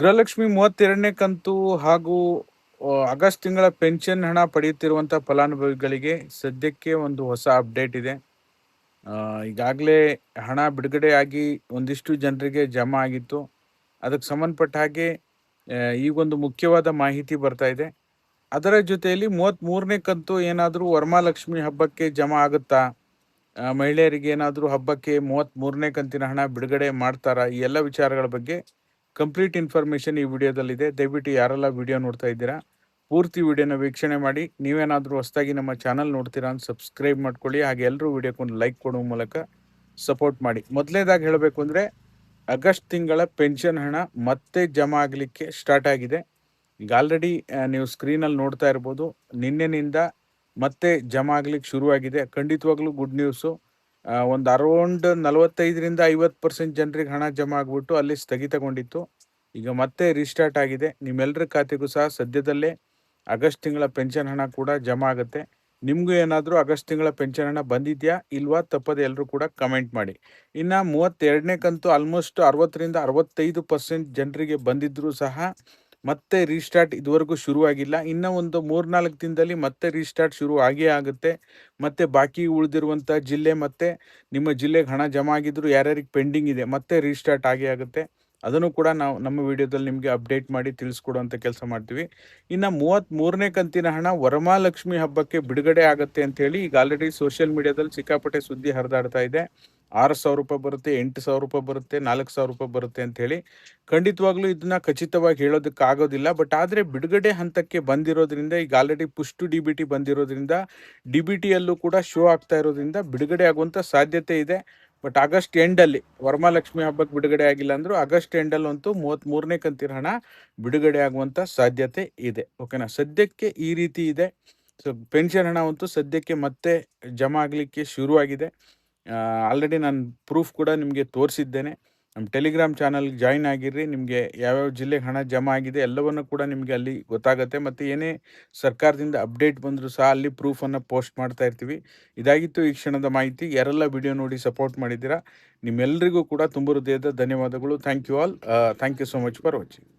ಗೃಹಲಕ್ಷ್ಮಿ 32ನೇ ಕಂತು ಹಾಗೂ ಆಗಸ್ಟ್ ತಿಂಗಳ ಪೆನ್ಷನ್ ಹಣ ಪಡೆಯುತ್ತಿರುವಂಥ ಫಲಾನುಭವಿಗಳಿಗೆ ಸದ್ಯಕ್ಕೆ ಒಂದು ಹೊಸ ಅಪ್ಡೇಟ್ ಇದೆ. ಈಗಾಗಲೇ ಹಣ ಬಿಡುಗಡೆಯಾಗಿ ಒಂದಿಷ್ಟು ಜನರಿಗೆ ಜಮಾ ಆಗಿತ್ತು. ಅದಕ್ಕೆ ಸಂಬಂಧಪಟ್ಟ ಹಾಗೆ ಈಗೊಂದು ಮುಖ್ಯವಾದ ಮಾಹಿತಿ ಬರ್ತಾ ಇದೆ. ಅದರ ಜೊತೆಯಲ್ಲಿ 33ನೇ ಕಂತು ಏನಾದರೂ ವರಮಹಾಲಕ್ಷ್ಮಿ ಹಬ್ಬಕ್ಕೆ ಜಮಾ ಆಗುತ್ತಾ, ಮಹಿಳೆಯರಿಗೆ ಏನಾದರೂ ಹಬ್ಬಕ್ಕೆ 33ನೇ ಕಂತಿನ ಹಣ ಬಿಡುಗಡೆ ಮಾಡ್ತಾರಾ, ಈ ಎಲ್ಲ ವಿಚಾರಗಳ ಬಗ್ಗೆ ಕಂಪ್ಲೀಟ್ ಇನ್ಫಾರ್ಮೇಷನ್ ಈ ವಿಡಿಯೋದಲ್ಲಿದೆ. ದಯವಿಟ್ಟು ಯಾರೆಲ್ಲ ವಿಡಿಯೋ ನೋಡ್ತಾ ಇದ್ದೀರಾ ಪೂರ್ತಿ ವಿಡಿಯೋನ ವೀಕ್ಷಣೆ ಮಾಡಿ. ನೀವೇನಾದರೂ ಹೊಸದಾಗಿ ನಮ್ಮ ಚಾನಲ್ ನೋಡ್ತೀರಾ ಅಂತ ಸಬ್ಸ್ಕ್ರೈಬ್ ಮಾಡ್ಕೊಳ್ಳಿ. ಹಾಗೆ ಎಲ್ಲರೂ ವಿಡಿಯೋಕ್ಕೊಂದು ಲೈಕ್ ಕೊಡುವ ಮೂಲಕ ಸಪೋರ್ಟ್ ಮಾಡಿ. ಮೊದಲನೇದಾಗಿ ಹೇಳಬೇಕು ಅಂದರೆ, ಆಗಸ್ಟ್ ತಿಂಗಳ ಪೆನ್ಷನ್ ಹಣ ಮತ್ತೆ ಜಮಾ ಆಗಲಿಕ್ಕೆ ಸ್ಟಾರ್ಟ್ ಆಗಿದೆ. ಈಗ ಆಲ್ರೆಡಿ ನೀವು ಸ್ಕ್ರೀನಲ್ಲಿ ನೋಡ್ತಾ ಇರ್ಬೋದು, ನಿನ್ನೆನಿಂದ ಮತ್ತೆ ಜಮಾ ಆಗ್ಲಿಕ್ಕೆ ಶುರುವಾಗಿದೆ. ಖಂಡಿತವಾಗ್ಲೂ ಗುಡ್ ನ್ಯೂಸು. ಒಂದು ಅರೌಂಡ್ 45ರಿಂದ 50% ಜನರಿಗೆ ಹಣ ಜಮಾ ಆಗ್ಬಿಟ್ಟು ಅಲ್ಲಿ ಸ್ಥಗಿತಗೊಂಡಿತ್ತು. ಈಗ ಮತ್ತೆ ರೀಸ್ಟಾರ್ಟ್ ಆಗಿದೆ. ನಿಮ್ಮೆಲ್ಲರ ಖಾತೆಗೂ ಸಹ ಸದ್ಯದಲ್ಲೇ ಆಗಸ್ಟ್ ತಿಂಗಳ ಪೆನ್ಷನ್ ಹಣ ಕೂಡ ಜಮಾ ಆಗುತ್ತೆ. ನಿಮಗೂ ಏನಾದರೂ ಆಗಸ್ಟ್ ತಿಂಗಳ ಪೆನ್ಷನ್ ಹಣ ಬಂದಿದೆಯಾ ಇಲ್ವಾ ತಪ್ಪದೆ ಎಲ್ಲರೂ ಕೂಡ ಕಮೆಂಟ್ ಮಾಡಿ. ಇನ್ನು 32ನೇ ಕಂತು ಆಲ್ಮೋಸ್ಟ್ 60ರಿಂದ 65% ಜನರಿಗೆ ಬಂದಿದ್ದರೂ ಸಹ ಮತ್ತೆ ರೀಸ್ಟಾರ್ಟ್ ಇದುವರೆಗೂ ಶುರುವಾಗಿಲ್ಲ. ಇನ್ನು ಒಂದು 3-4 ದಿನದಲ್ಲಿ ಮತ್ತೆ ರೀಸ್ಟಾರ್ಟ್ ಶುರು ಆಗೇ ಆಗುತ್ತೆ. ಮತ್ತೆ ಬಾಕಿ ಉಳಿದಿರುವಂಥ ಜಿಲ್ಲೆ ಮತ್ತು ನಿಮ್ಮ ಜಿಲ್ಲೆಗೆ ಹಣ ಜಮಾ ಆಗಿದ್ರು ಯಾರ್ಯಾರಿಗೆ ಪೆಂಡಿಂಗ್ ಇದೆ ಮತ್ತೆ ರೀಸ್ಟಾರ್ಟ್ ಆಗೇ ಆಗುತ್ತೆ. ಅದನ್ನು ಕೂಡ ನಾವು ನಮ್ಮ ವಿಡಿಯೋದಲ್ಲಿ ನಿಮಗೆ ಅಪ್ಡೇಟ್ ಮಾಡಿ ತಿಳಿಸ್ಕೊಡುವಂಥ ಕೆಲಸ ಮಾಡ್ತೀವಿ. ಇನ್ನು 33ನೇ ಕಂತಿನ ಹಣ ವರಮಹಾಲಕ್ಷ್ಮಿ ಹಬ್ಬಕ್ಕೆ ಬಿಡುಗಡೆ ಆಗುತ್ತೆ ಅಂತೇಳಿ ಈಗ ಆಲ್ರೆಡಿ ಸೋಷಿಯಲ್ ಮೀಡಿಯಾದಲ್ಲಿ ಸಿಕ್ಕಾಪಟ್ಟೆ ಸುದ್ದಿ ಹರಿದಾಡ್ತಾ ಇದೆ. 6,000 ರೂಪಾಯಿ ಬರುತ್ತೆ, 8,000 ರೂಪಾಯಿ ಬರುತ್ತೆ, 4,000 ರೂಪಾಯಿ ಬರುತ್ತೆ ಅಂತೇಳಿ. ಖಂಡಿತವಾಗ್ಲೂ ಇದನ್ನ ಖಚಿತವಾಗಿ ಹೇಳೋದಕ್ಕಾಗೋದಿಲ್ಲ. ಬಟ್ ಆದರೆ ಬಿಡುಗಡೆ ಹಂತಕ್ಕೆ ಬಂದಿರೋದ್ರಿಂದ, ಈಗ ಆಲ್ರೆಡಿ ಪುಷ್ ಟು DBT ಬಂದಿರೋದ್ರಿಂದ, DBTಯಲ್ಲೂ ಕೂಡ ಶೋ ಆಗ್ತಾ ಇರೋದ್ರಿಂದ ಬಿಡುಗಡೆ ಆಗುವಂಥ ಸಾಧ್ಯತೆ ಇದೆ. ಬಟ್ ಆಗಸ್ಟ್ ಎಂಡಲ್ಲಿ ವರಮಹಾಲಕ್ಷ್ಮಿ ಹಬ್ಬಕ್ಕೆ ಬಿಡುಗಡೆ ಆಗಿಲ್ಲ ಅಂದರೂ ಆಗಸ್ಟ್ ಎಂಡಲ್ಲಂತೂ 33ನೇ ಕಂತಿನ ಹಣ ಬಿಡುಗಡೆ ಆಗುವಂಥ ಸಾಧ್ಯತೆ ಇದೆ. ಓಕೆನಾ, ಸದ್ಯಕ್ಕೆ ಈ ರೀತಿ ಇದೆ. ಸೊ ಪೆನ್ಷನ್ ಹಣ ಅಂತೂ ಸದ್ಯಕ್ಕೆ ಮತ್ತೆ ಜಮಾ ಆಗಲಿಕ್ಕೆ ಶುರುವಾಗಿದೆ. ಆಲ್ರೆಡಿ ನಾನು ಪ್ರೂಫ್ ಕೂಡ ನಿಮಗೆ ತೋರಿಸಿದ್ದೇನೆ. ನಮ್ಮ ಟೆಲಿಗ್ರಾಮ್ ಚಾನಲ್ಗೆ ಜಾಯಿನ್ ಆಗಿರ್ರಿ. ನಿಮಗೆ ಯಾವ್ಯಾವ ಜಿಲ್ಲೆಗೆ ಹಣ ಜಮಾ ಆಗಿದೆ ಎಲ್ಲವನ್ನು ಕೂಡ ನಿಮಗೆ ಅಲ್ಲಿ ಗೊತ್ತಾಗುತ್ತೆ. ಮತ್ತು ಏನೇ ಸರ್ಕಾರದಿಂದ ಅಪ್ಡೇಟ್ ಬಂದರೂ ಸಹ ಅಲ್ಲಿ ಪ್ರೂಫನ್ನು ಪೋಸ್ಟ್ ಮಾಡ್ತಾ ಇರ್ತೀವಿ. ಇದಾಗಿತ್ತು ಈ ಕ್ಷಣದ ಮಾಹಿತಿ. ಯಾರೆಲ್ಲ ವಿಡಿಯೋ ನೋಡಿ ಸಪೋರ್ಟ್ ಮಾಡಿದ್ದೀರಾ ನಿಮ್ಮೆಲ್ಲರಿಗೂ ಕೂಡ ತುಂಬ ಹೃದಯದ ಧನ್ಯವಾದಗಳು. Thank you all. Thank you so much for watching.